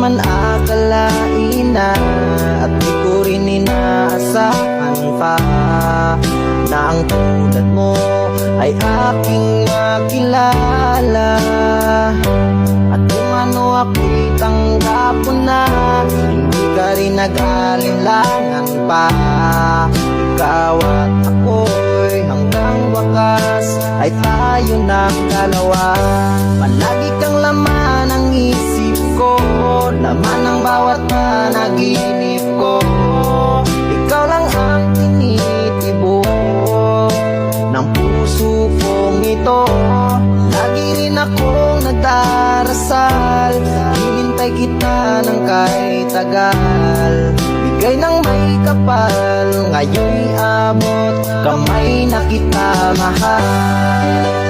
man akalain na, at di ko rin inaasahan pa, na ang tulad mo ay aking makilala. At kung ano ako'y tanggap ko na, hindi ka rin nag-alinlangan pa. Ikaw at ako'y hanggang wakas ay tayo ng dalawa. Palagi kang laman ng isip ko, laman ng bawat panaginip ko. Ikaw lang ang tinitibok ng puso kong ito. Lagi rin akong nagdarasal, hinintay kita ng kahit tagal. Bigay ng may kapal, ngayon'y abot kamay na kita mahal.